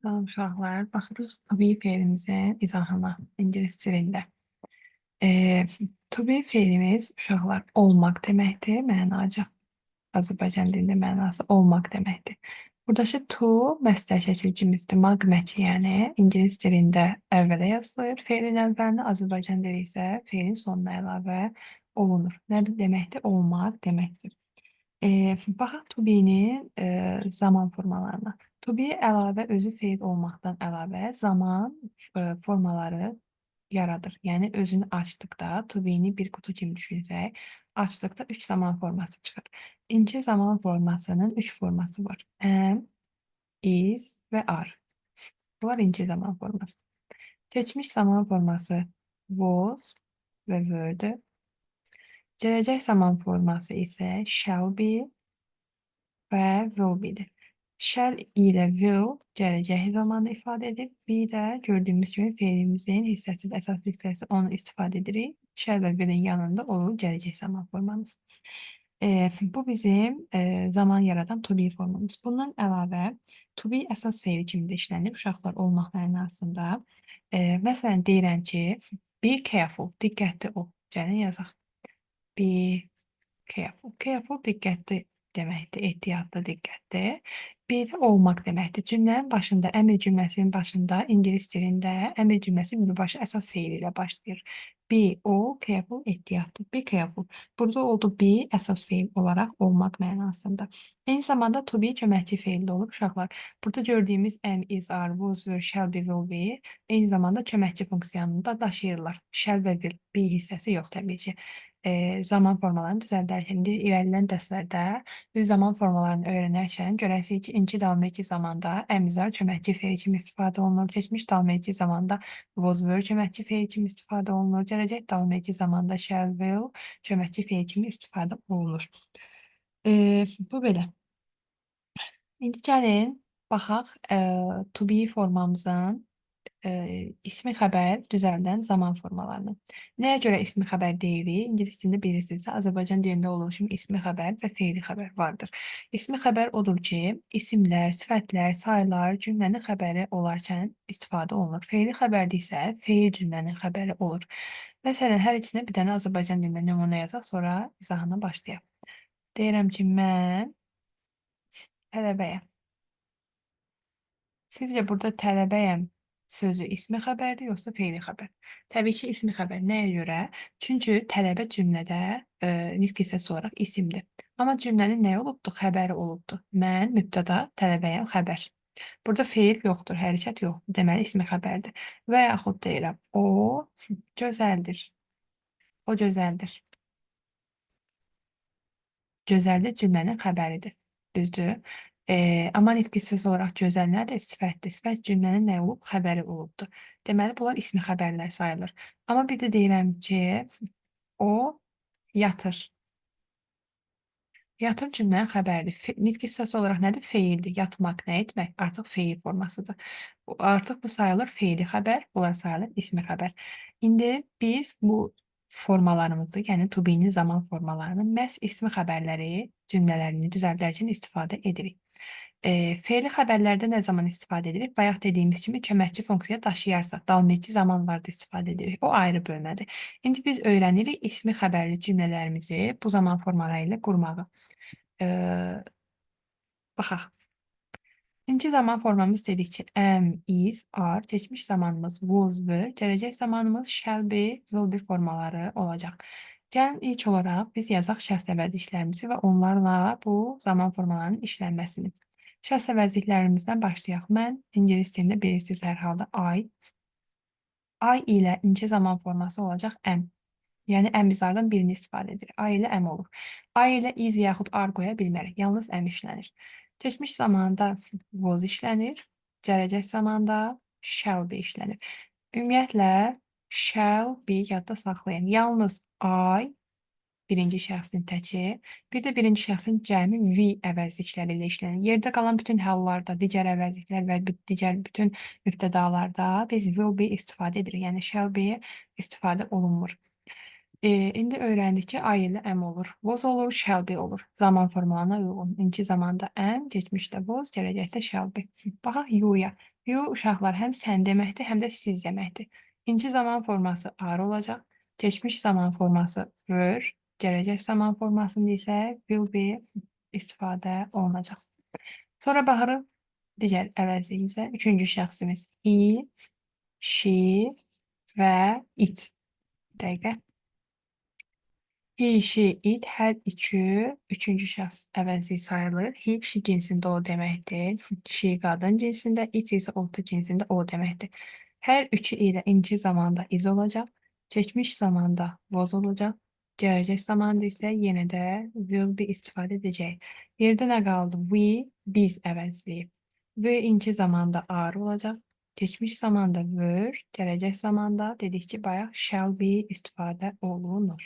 Salam uşaqlar. Baxırıq to be fe'limizin izahına ingilis dilində. To be fe'limiz uşaqlar olmaq deməkdir mənaca. Azərbaycan dilində mənası olmaq deməkdir. Buradakı to məstər şəkilcimizdir. Maqməki, yəni ingilis dilində əvvələ yazılır. Fe'lin əvvəlinə, Azərbaycan dili isə fe'lin sonuna əlavə olunur. Nə deməkdir? Olmaq deməkdir. Baxaq to be'nin zaman formalarına. To be əlavə özü fe'l olmaqdan əlavə zaman formaları yaradır. Yəni özünü açdıqda to be'ni bir qutu kimi düşünsək, açdıqda 3 zaman forması çıxır. İnce zaman formasının 3 forması var. Am, is və are. Bunlar ince zaman forması. Keçmiş zaman forması was və were-dür. Gələcək zaman forması isə shall be və will be-dir. Shall ilə will gələcək zamanı ifadə edir. Bir də gördüyümüz kimi fe'limizin hissəsidir, əsas hissəsi onu istifadə edirik. Shall və will'in yanında olur gələcək zaman formamız. Bu bizim zaman yaradan to be formamız. Bundan əlavə to be əsas fe'li kimi də işlənir uşaqlar olmaq mənasında. Məsələn deyirəm ki, be careful, diqqətli ol. Gəlin yazaq. Be careful. Careful diqqətli deməkdir, ehtiyatlı, diqqətli. Bir də olmaq deməkdir. Cümlənin başında, əmr cümləsinin başında ingilis dilində əmr cümləsi birbaşa əsas fe'l ilə başlayır. Be, ol, careful, ehtiyatlı. Be careful. Burada oldu be əsas fe'l olaraq olmaq mənasında. Eyni zamanda to be köməkçi fe'l də olur uşaqlar. Burada gördüyümüz am, is, are, was, were, shall be, will be eyni zamanda köməkçi funksiyanını da daşıyırlar. Shall və will, be hissəsi yox təbii ki. Zaman formalarını düzəldərkən irəliləyən dərslərdə biz zaman formalarını öyrənərkən görəcəyik ki, inci davamlayıcı zamanda əmizar köməkçi fe'l kimi istifadə olunur. Keçmiş davamlayıcı zamanda was, were köməkçi fe'l kimi istifadə olunur. Gələcək davamlayıcı zamanda shall, will köməkçi fe'l kimi istifadə olunur. Bu belə. İndi gəlin baxaq to be formamızın ismi xəbər düzəldən zaman formalarını. Nəyə görə ismi xəbər deyirik? İngilis dilində bilirsinizsə, Azərbaycan dilində olduğu kimi ismi xəbər və fe'li xəbər vardır. İsmi xəbər odur ki, isimlər, sifətlər, saylar cümlənin xəbəri olarkən istifadə olunur. Fe'li xəbərdə isə fe'l cümlənin xəbəri olur. Məsələn, hər ikisinə bir dənə Azərbaycan dilində nümunə yazaq, sonra izahına başlayaq. Deyirəm ki, mən tələbəyəm. Sizcə burada tələbəyəm sözü ismi xəbərdir, yoxsa fe'li xəbər? Təbii ki, ismi xəbər. Nəyə görə? Çünki tələbə cümlədə nitq hissəsi olaraq isimdir. Amma cümlənin nə olubdur? Xəbəri olubdur. Mən mübtəda, tələbəyəm, xəbər. Burada fe'l yoxdur, hərəkət yoxdur. Deməli, ismi xəbərdir. Və yaxud deyirəm, o gözəldir. O gözəldir. Gözəldir cümlənin xəbəridir. Düzdür? Amma nitq hissəsi olaraq gözəl nədir? Sifətdir. Sifət cümlənin nə olub? Xəbəri olubdur. Deməli, bunlar ismi xəbərlər sayılır. Amma bir də deyirəm ki, o yatır. Yatır cümlənin xəbəridir. Nitq hissəsi olaraq nədir? Fe'ildir. Yatmaq, nə etmək? Artıq fe'il formasıdır. Artıq bu sayılır fe'li xəbər, bunlar sayılır ismi xəbər. İndi biz bu formalarımızı, yəni to be'nin zaman formalarını məhz ismi xəbərləri cümlələrini düzəldərkən istifadə edirik. Fe'li xəbərlərdə nə zaman istifadə edirik? Bayaq dediyimiz kimi köməkçi funksiya daşıyarsa, davamlayıcı zamanlarda istifadə edirik. O ayrı bölmədir. İndi biz öyrənirik ismi xəbərli cümlələrimizi bu zaman formaları ilə qurmağı. Baxaq. İkinci zaman formamız dedik ki, am, is, are, keçmiş zamanımız was, were, gələcək zamanımız shall be, will be formaları olacaq. Gəlin ilk olaraq biz yazaq şəxs əvəzliklərimizi və onlarla bu zaman formalarının işlənməsini. Şəxs əvəzliklərimizdən başlayaq. Mən ingilis dilində bilirsiniz hər halda I ilə inci zaman forması olacaq am. Yəni əmizlardan birini istifadə edir. I ilə am olur. I ilə is yaxud are qoya bilmərik. Yalnız am işlənir. Keçmiş zamanda was işlənir. Gələcək zamanda shall be işlənir. Ümumiyyətlə, shall be yadda saxlayın. Yalnız I, birinci şəxsin təki, bir də birinci şəxsin cəmi we əvəzlikləri ilə işlənir. Yerdə qalan bütün hallarda, digər əvəzliklər və digər bütün mübtədalarda biz will be istifadə edirik. Yəni shall be istifadə olunmur. İndi öyrəndik ki, I ilə am olur, was olur, shall be olur. Zaman formalarına uyğun. İnci zamanda am, keçmişdə was, gələcəkdə shall be. Baxaq you-ya. You uşaqlar həm sən deməkdir, həm də siz deməkdir. İkinci zaman forması are olacaq. Keçmiş zaman forması were, gələcək zaman formasında isə will be istifadə olunacaq. Sonra baxırıq digər əvəzliyimizə. Üçüncü şəxsimiz he, she və it. Bir dəqiqə. He, she, it hər üçüncü şəxs əvəzi sayılır. He, kişi cinsində o deməkdir. She, qadın cinsində, it isə orta cinsində o deməkdir. Hər üçü ilə inci zamanda is olacaq. Keçmiş zamanda was olacaq. Gələcək zamanda isə yenə də will be istifadə edəcək. Yerdə nə qaldı? We, biz əvəzləyib. We inci zamanda are olacaq. Keçmiş zamanda were, gələcək zamanda dedikçe bayaq shall be istifadə olunur.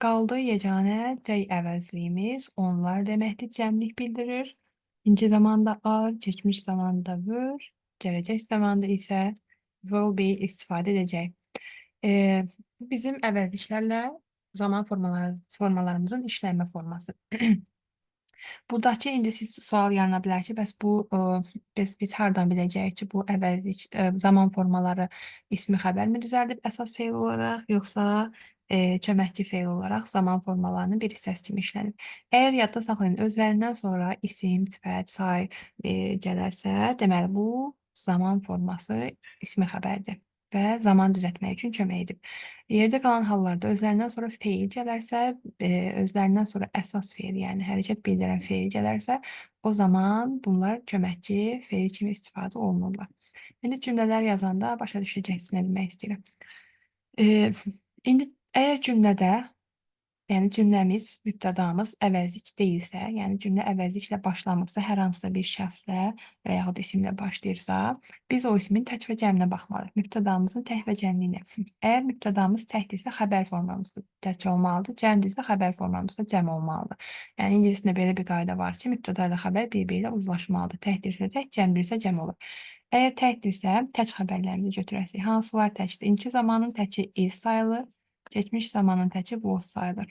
Qaldı yeganə C əvəzliyimiz onlar deməkdir, cəmlik bildirir. İkinci zamanda are, keçmiş zamanda were, gələcək zamanda isə will be istifadə edəcək. Bu bizim əvəzliklərlə zaman formalarımızın işlənmə forması. Buradakı indi siz sual yarana bilər ki, bəs bu biz hardan biləcəyik ki, bu əvəzlik zaman formaları ismi xəbər mi düzəldib əsas feil olaraq, yoxsa köməkçi feil olaraq zaman formalarının bir hissəsi kimi işlənib. Əgər yadda saxlayın, özlərindən sonra isim, sifət, say gələrsə, deməli bu zaman forması ismi xəbərdir və zaman düzəltmək üçün kömək edib. Yerdə qalan hallarda özlərindən sonra feil gələrsə, özlərindən sonra əsas feil, yəni hərəkət bildirən feil gələrsə, o zaman bunlar köməkçi feil kimi istifadə olunurlar. İndi cümlələr yazanda başa düşəcəksiniz nə demək istəyirəm. İndi əgər cümlədə, yəni cümləmiz, mübtədamız əvəzlik deyilsə, yəni cümlə əvəzliklə başlamırsa, hər hansısa bir şəxslə və yaxud isimlə başlayırsa, biz o ismin tək və cəminə baxmalıyıq. Mübtədamızın tək və cəmliyinə. Əgər mübtədamız təkdirsə, xəbər formamızda tək olmalıdır, cəmdirsə xəbər formamızda cəm olmalıdır. Yəni ingiliscə belə bir qayda var ki, mübtəda ilə xəbər bir-biri ilə uzlaşmalıdır. Təkdirsə tək, cəmdirsə cəm olur. Əgər təkdirsə, tək xəbərlərimizi götürəsik. Hansılar təkdir? İnci zamanın təki is sayılır. Keçmiş zamanın təki was sayılır.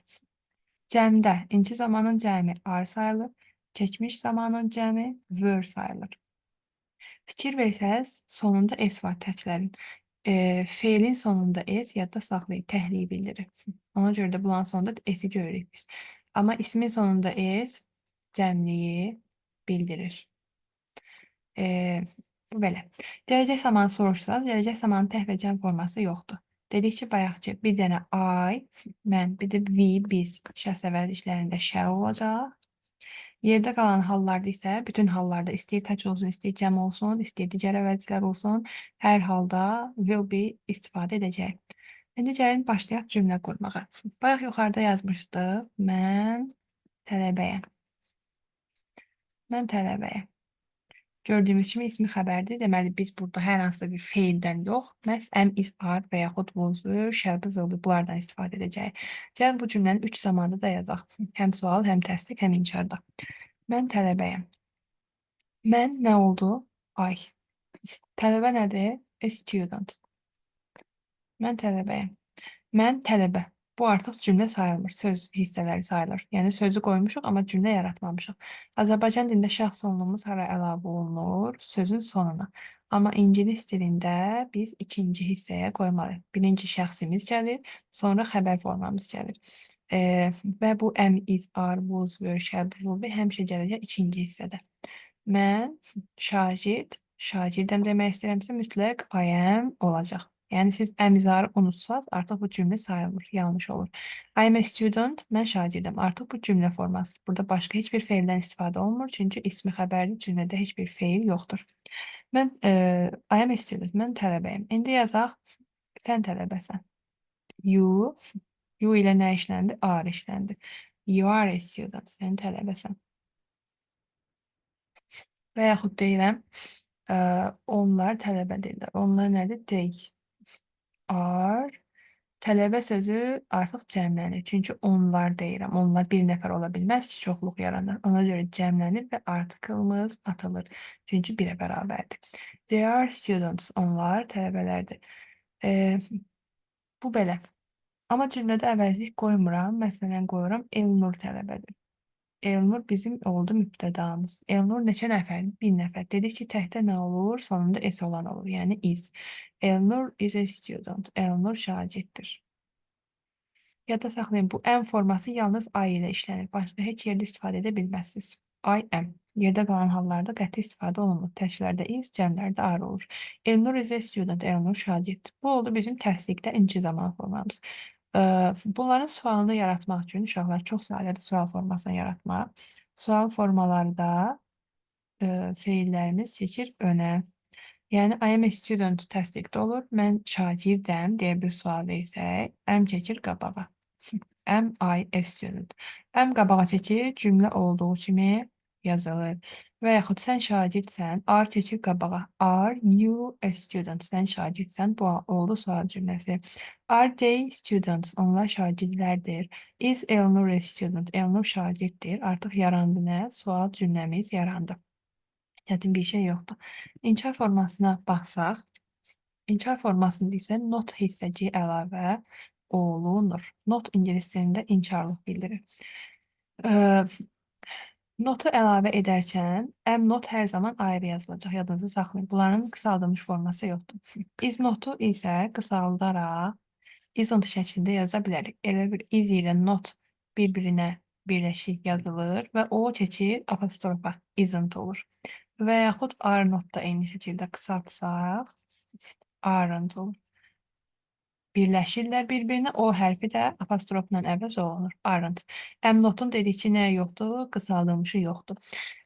Cəmdə inci zamanın cəmi are sayılır. Keçmiş zamanın cəmi were sayılır. Fikir versəz, sonunda s var təklərin. Feilin sonunda s yadda saxlayın, təhliyi bildirir. Ona görə də bunların sonunda s-i görürük biz. Amma ismin sonunda s cəmliyi bildirir. Bu belə. Gələcək zamanı soruşsaz, gələcək zamanın tək və cəm forması yoxdur. Dedik ki, bayaq ki, bir dənə I, mən, bir də we, biz şəxs əvəzliklərində shall olacaq. Yerdə qalan hallarda isə bütün hallarda istəyir tək olsun, istəyir cəm olsun, istəyir digər əvəzliklər olsun, hər halda will be istifadə edəcək. İndi gəlin başlayaq cümlə qurmağa. Bayaq yuxarıda yazmışdıq, mən tələbəyəm. Mən tələbəyəm. Gördüyümüz kimi ismi xəbərdir. Deməli, biz burada hər hansısa bir feildən yox, məhz am, is, are və yaxud was, were, shall be, will be bunlardan istifadə edəcəyik. Gəlin bu cümlənin 3 zamanında da yazaq. Həm sual, həm təsdiq, həm inkarda. Mən tələbəyəm. Mən nə oldu? Ay. Tələbə nədir? A student. Mən tələbəyəm. Mən tələbə. Bu artıq cümlə sayılmır, söz hissələri sayılır. Yəni sözü qoymuşuq, amma cümlə yaratmamışıq. Azərbaycan dilində şəxs sonluğumuz hara əlavə olunur? Sözün sonuna. Amma ingilis dilində biz ikinci hissəyə qoymalıyıq. Birinci şəxsimiz gəlir, sonra xəbər formamız gəlir. Və bu am, is, are, was, were, shall be, will be həmişə gələcək ikinci hissədə. Mən şagirdəm demək istəyirəmsə mütləq I am olacaq. Yəni siz əmizarı unutsaz, artıq bu cümlə sayılmır, yanlış olur. I am a student, mən şagirdəm. Artıq bu cümlə forması. Burada başqa heç bir feildən istifadə olunmur, çünki ismi xəbərli cümlədə heç bir feil yoxdur. Mən I am a student, mən tələbəyim. İndi yazaq, sən tələbəsən. You ilə nə işləndi? Are işləndi. You are a student, sən tələbəsən. Və yaxud deyirəm, onlar tələbədirlər. Onlar nədir? They are. Tələbə sözü artıq cəmlənir. Çünki onlar deyirəm. Onlar bir nəfər ola bilməz ki, çoxluq yaranır. Ona görə cəmlənir və artikelimiz atılır. Çünki birə bərabərdir. They are students. Onlar tələbələrdir. Bu belə. Amma cümlədə əvəzlik qoymuram. Məsələn, qoyuram Elnur tələbədir. Elnur bizim oldu mübtədamız. Elnur neçə nəfər? Bir nəfər. Dedik ki, təhdə nə olur? Sonunda s olan olur. Yəni is. Elnur is a student. Elnur şagirddir. Yadda saxlayın, bu am forması yalnız I ilə işlənir. Başqa heç yerdə istifadə edə bilməzsiniz. I am. Yerdə qalan hallarda qəti istifadə olunmur. Təklərdə is, cəmlərdə are olur. Elnur is a student. Elnur şagird. Bu oldu bizim təsdiqdə inci zaman formamız. Bunların sualını yaratmaq üçün uşaqlar çox sadədir sual formasını yaratmaq. Sual formalarda feillərimiz keçir önə. Yəni, I am a student təsdiqdə olur. Mən şagirdəm deyə bir sual versək, am keçir qabağa. Am I a student? Am qabağa keçir, cümlə olduğu kimi yazılır. Və yaxud sən şagirdsən, are keçir qabağa. Are you a student? Sən şagirdsən, bu oldu sual cümləsi. Are they students? Onlar şagirdlərdir. Is Elnur a student? Elnur şagirddir. Artıq yarandı nə? Sual cümləmiz yarandı. Çətin bir şey yoxdur. İnkar formasına baxsaq, İnkar formasında isə not hissəci əlavə olunur. Not ingilis dilində inkarlıq bildirir. Notu əlavə edərkən am not hər zaman ayrı yazılacaq. Yadınızı saxlayın. Bunların qısaldılmış forması yoxdur. Is notu isə qısaldaraq isn't şəklində yaza bilərik. Elə bir is ilə not bir-birinə birləşik yazılır və o keçir apostrofa isn't olur. Və yaxud are not da eyni şəkildə qısaltsaq aren't olur. Birləşirlər bir-birinə, o hərfi də apostrofla əvəz olunur. Aren't. Am notun dedikçi nə yoxdur? Qısaldılmışı yoxdur.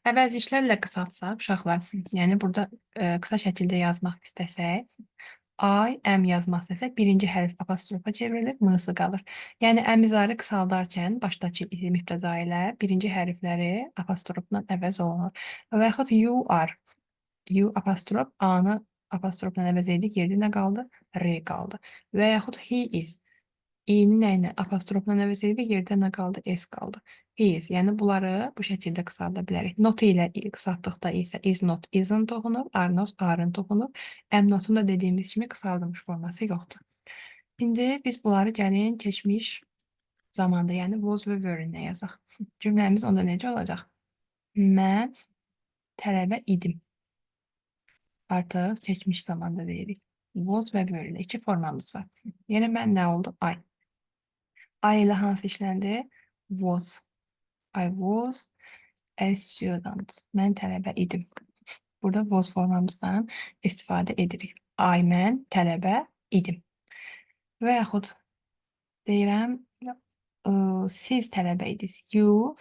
Əvəzişlərlə qısaltsaq, uşaqlar, yəni burada qısa şəkildə yazmaq istəsək, I am yazmaq istəsək, birinci hərf apostrofa çevrilir, m-sı qalır. Yəni, əmizarı qısaldarkən başdakı mübtəda ilə birinci hərfləri apostrofla əvəz olunur. Və yaxud you are. You apostrof A-nı apostrofla əvəz edirik. Yerdə nə qaldı? R qaldı. Və yaxud he is. I-ni nə ilə apostrofla əvəz edirik. Yerdə nə qaldı? S qaldı. He is. Yəni bunları bu şəkildə qısalda bilərik. Not ilə qısaltdıqda isə is not, isn't oxunur. Are not, aren't oxunur. Am notun da dediyimiz kimi qısaldılmış forması yoxdur. İndi biz bunları gəlin keçmiş zamanda, yəni was və were-nə yazaq. Cümləmiz onda necə olacaq? Mən tələbə idim. Artıq keçmiş zamanda deyirik. Was və were ilə iki formamız var. Yəni mən nə oldu? I. I ilə hansı işləndi? Was. I was a student. Mən tələbə idim. Burada was formamızdan istifadə edirik. I mən tələbə idim. Və yaxud deyirəm, siz tələbə idiniz. You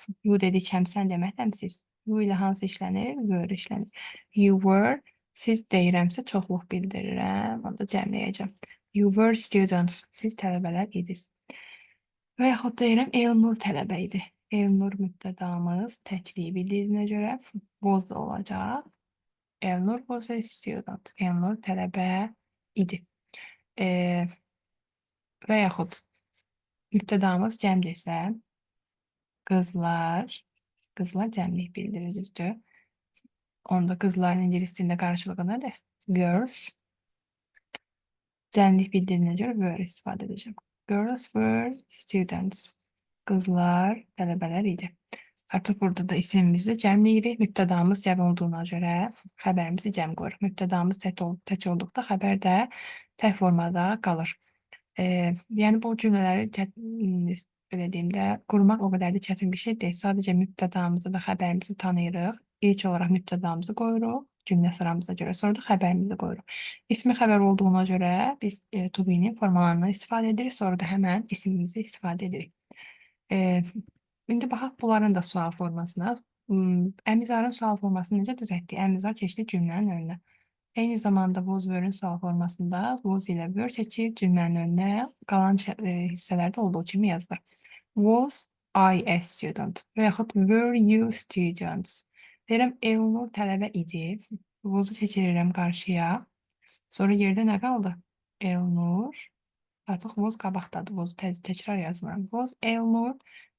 dedik həmsən deməkdən siz. You ilə hansı işlənir? Were işlənir. You were. Siz deyirəmsə çoxluq bildirirəm. Onu da cəmləyəcəm. You were students. Siz tələbələr idiniz. Və yaxud deyirəm Elnur tələbə idi. Elnur mübtədamız təkliyi bildirinə görə was olacaq. Elnur was a student. Elnur tələbə idi. Və yaxud mübtədamız cəmdirsə qızlar cəmlik bildirir düzdür. Onda qızların ingilis dilində qarşılığı nədir? Girls. Cəmlik bildirinə görə were istifadə edəcəm. Girls were students. Qızlar tələbələr idi. Artıq burada da isimimizdə cəmləyirik. Mübtədamız cəm olduğuna görə xəbərimizi cəm qoyuruq. Mübtədamız tək olduqda xəbər də tək formada qalır. Yəni bu cümlələri belə deyim də, qurmaq o qədər də çətin bir şey deyil. Sadəcə mübtədamızı və xəbərimizi tanıyırıq. İlk olaraq mübtədamızı qoyuruq, cümlə sıramıza görə, sonra da xəbərimizi qoyuruq. İsmi xəbər olduğuna görə biz to be-nin formalarından istifadə edirik, sonra da həmən ismimizi istifadə edirik. İndi baxaq bunların da sual formasına. Əmizarın sual formasını necə düzəltdik? Əmizar keçdi cümlənin önünə. Eyni zamanda was were-in sual formasında was ilə were keçir, cümlənin önünə qalan hissələrdə olduğu kimi yazılır. Was I a student? Və yaxud were you students? Deyirəm, Elnur tələbə idi. Was-u keçirirəm qarşıya. Sonra yerdə nə qaldı? Elnur. Artıq was qabaqdadır. Was-u təkrar yazmıram. Was Elnur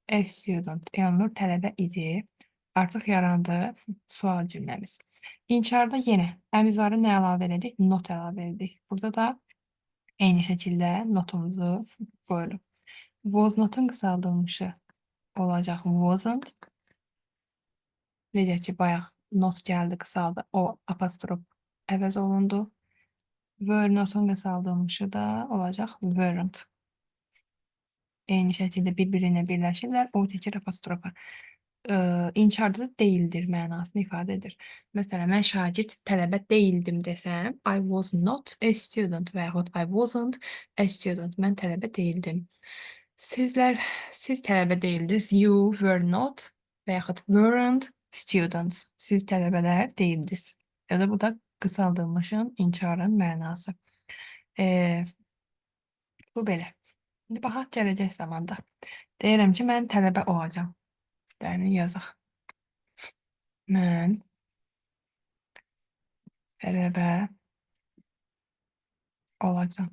a student? Elnur tələbə idi. Artıq yarandı sual cümləmiz. İnkarda yenə əmizarı nə əlavə edirik? Not əlavə edirik. Burada da eyni şəkildə notumuzu qoyuruq. Was notun qısaldılmışı olacaq wasn't. Necə ki, bayaq not gəldi, qısaldı. O apostrof əvəz olundu. Were notun qısaldılmışı da olacaq weren't. Eyni şəkildə bir-birinə birləşirlər. O keçir apostrofa. İnçarda da deyildir mənasını ifadə edir. Məsələn, mən şagird, tələbə deyildim desəm, I was not a student və yaxud I wasn't a student. Mən tələbə deyildim. Siz tələbə deyildiniz. You were not və yaxud weren't students. Siz tələbələr deyildiniz. Ya da bu da qısaldılmışın, inçarın mənası. Bu belə. İndi baxaq gələcək zamanda. Deyirəm ki, mən tələbə olacağam. Yəni yazaq. Mən tələbə olacağam.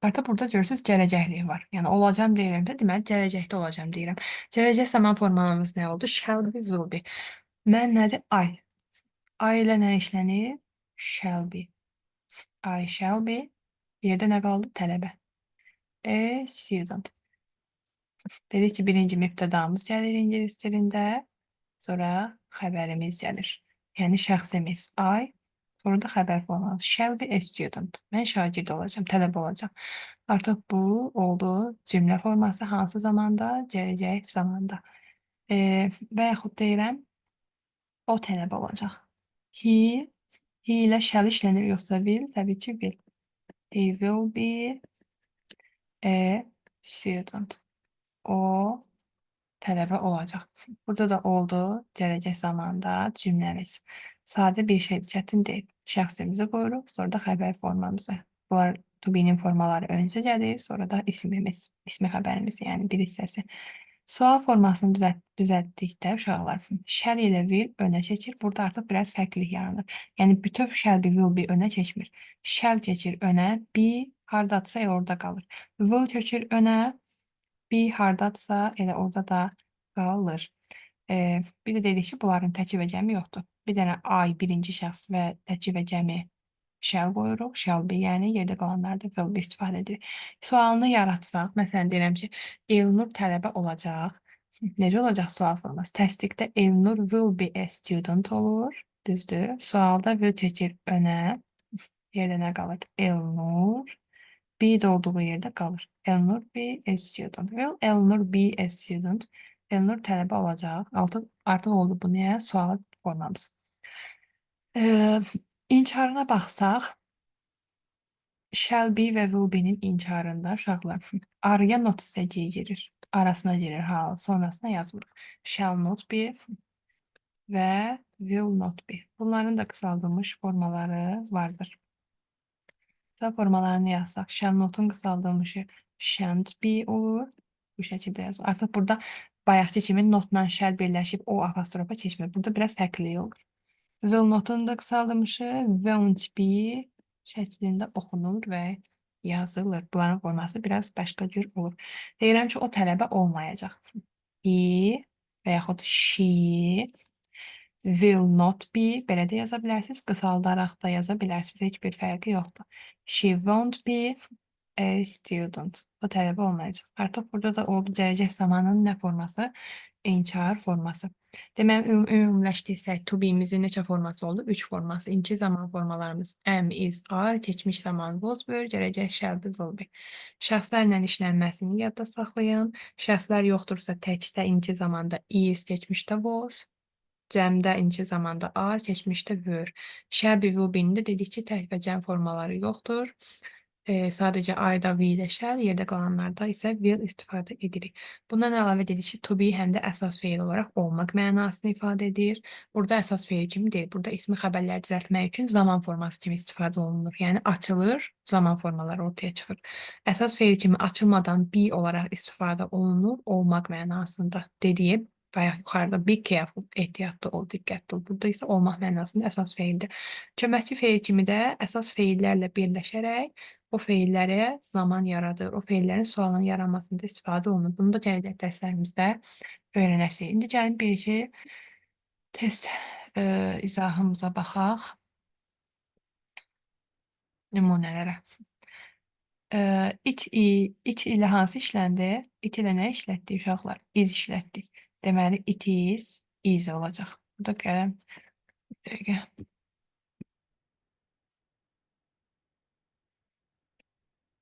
Artıq burada görürsünüz gələcəklik var. Yəni olacağam deyirəm də, deməli gələcəkdə olacağam deyirəm. Gələcək zaman formalarımız nə oldu? Shall be, will be. Mən nədir? I. I ilə nə işlənir? Shall be. I shall be. Yerdə nə qaldı? Tələbə. A student. Dedik ki, birinci mübtədamız gəlir ingilis dilində, sonra xəbərimiz gəlir. Yəni şəxsimiz I, sonra da xəbər forması. Shall be a student. Mən şagird olacağam, tələbə olacağam. Artıq bu oldu cümlə forması hansı zamanda? Gələcək zamanda. Və yaxud deyirəm, o tələbə olacaq. He ilə shall işlənir yoxsa will? Təbii ki, will. He will be a student. O tələbə olacaq. Burada da oldu gələcək zamanda cümləmiz. Sadə bir şeydir, çətin deyil. Şəxsimizi qoyuruq, sonra da xəbər formamızı. Bunlar to be-nin formaları öncə gəlir, sonra da ismimiz, ismi xəbərimiz, yəni bir hissəsi. Sual formasını düzəltdikdə uşaqlar shall ilə will önə keçir. Burada artıq biraz fərqlilik yaranır. Yəni bütöv shall be, will be önə keçmir. Shall keçir önə, be hardadsa orada qalır. Will keçir önə, bir hardadsa elə orada da qalır. Bir də dedik ki, bunların təki və cəmi yoxdur. Bir dənə I birinci şəxs və təki və cəmi shall qoyuruq. Shall be, yəni yerdə qalanlarda will be istifadə edirik. Sualını yaratsaq, məsələn deyirəm ki, Elnur tələbə olacaq. Necə olacaq sual forması? Təsdiqdə Elnur will be a student olur. Düzdür. Sualda will keçir önə. Yerdə nə qalır? Elnur. Be də olduğu yerdə qalır. Elnur be a student. Will Elnur be a student? Elnur tələbə olacaq. Artıq oldu bu niyə? Sual formamız. İnçarına baxsaq, shall be və will be-nin inçarında uşaqlar araya not istəciyi girir. Arasına girir hal, sonrasına yazmırıq. Shall not be və will not be. Bunların da qısaldılmış formaları vardır. Qısa formalarını yazsaq, shall notun qısaldılmışı shan't be olur. Bu şəkildə yazılır. Artıq burada bayaqki kimi notla shall birləşib o apostrofa keçmir. Burada biraz fərqlilik olur. Will notun da qısaldılmışı won't be şəklində oxunur və yazılır. Bunların forması biraz başqa cür olur. Deyirəm ki, o tələbə olmayacaq. He və yaxud she will not be, belə də yaza bilərsiniz, qısaldaraq da yaza bilərsiniz, heç bir fərqi yoxdur. She won't be a student. O tələbə olmayacaq. Artıq burada da oldu gələcək zamanın nə forması? İnçar forması. Deməli, ümumiləşdirsək, to be-mizin neçə forması oldu? 3 forması. İnci zaman formalarımız am, is, are, keçmiş zaman was, were, gələcək shall be, will be. Şəxslərlə işlənməsini yadda saxlayın. Şəxslər yoxdursa təkdə inci zamanda is, keçmişdə was, cəmdə inci zamanda are, keçmişdə were. Shall be, will be-ni də dedik ki, tək və cəm formaları yoxdur. Sadəcə I-da, V-də shall, yerdə qalanlarda isə will istifadə edirik. Bundan əlavə dedik ki, to be həm də əsas feil olaraq olmaq mənasını ifadə edir. Burada əsas feil kimi deyil. Burada ismi xəbərləri düzəltmək üçün zaman forması kimi istifadə olunur. Yəni açılır, zaman formaları ortaya çıxır. Əsas feil kimi açılmadan be olaraq istifadə olunur, olmaq mənasında dediyim. Bayaq yuxarıda be careful, ehtiyatlı ol, diqqətli ol. Burada isə olmaq mənasında əsas feildir. Köməkçi feil kimi də əsas feillərlə birləşərək o feillərə zaman yaradır. O feillərin sualın yaranmasında istifadə olunur. Bunu da gələcək dərslərimizdə öyrənəsiniz. İndi gəlin bir-iki test izahımıza baxaq. Nümunələrə. It ilə hansı işləndi? It ilə nə işlətdik uşaqlar? Is işlətdik. Deməli, it is, easy olacaq. Burada gəlin bir dəqiqə.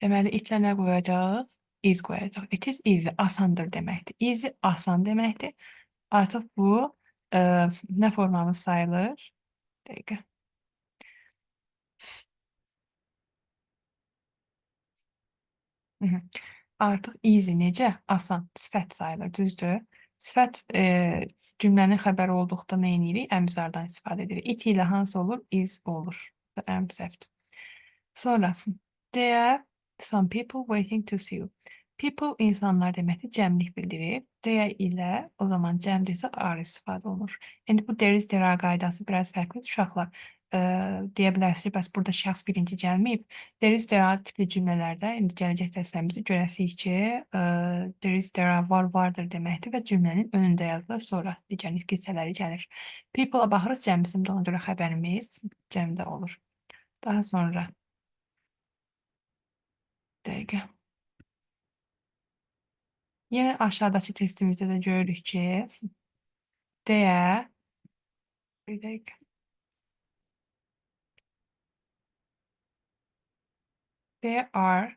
Deməli, itlə nə qoyacağıq? Is qoyacaq. It is easy, asandır deməkdir. Easy, asan deməkdir. Artıq bu nə formamız sayılır? Bir dəqiqə. Artıq easy necə? Asan, sifət sayılır, düzdür? Sifət cümlənin xəbəri olduqda nə edirik? Əmizardan istifadə edirik. It ilə hansı olur? Is olur. Əmzəfdir. Sonra, there are some people waiting to see you. People insanlar deməkdir, cəmlik bildirir. There ilə o zaman cəmdirsə are istifadə olunur. İndi bu there is, there are qaydası biraz fərqlidir. Uşaqlar, deyə bilərsiniz ki, bəs burada şəxs birinci gəlməyib. There is, there are tipli cümlələrdə indi gələcək dərslərimizdə görəsinik ki, there is, there are var, vardır deməkdir və cümlənin önündə yazılır, sonra digər nitq hissələri gəlir. People-a baxırıq, cəmsimdə, ona görə xəbərimiz cəmdə olur. Daha sonra dəqiqə. Yenə aşağıdakı testimizdə də görürük ki, there bir dəqiqə. There are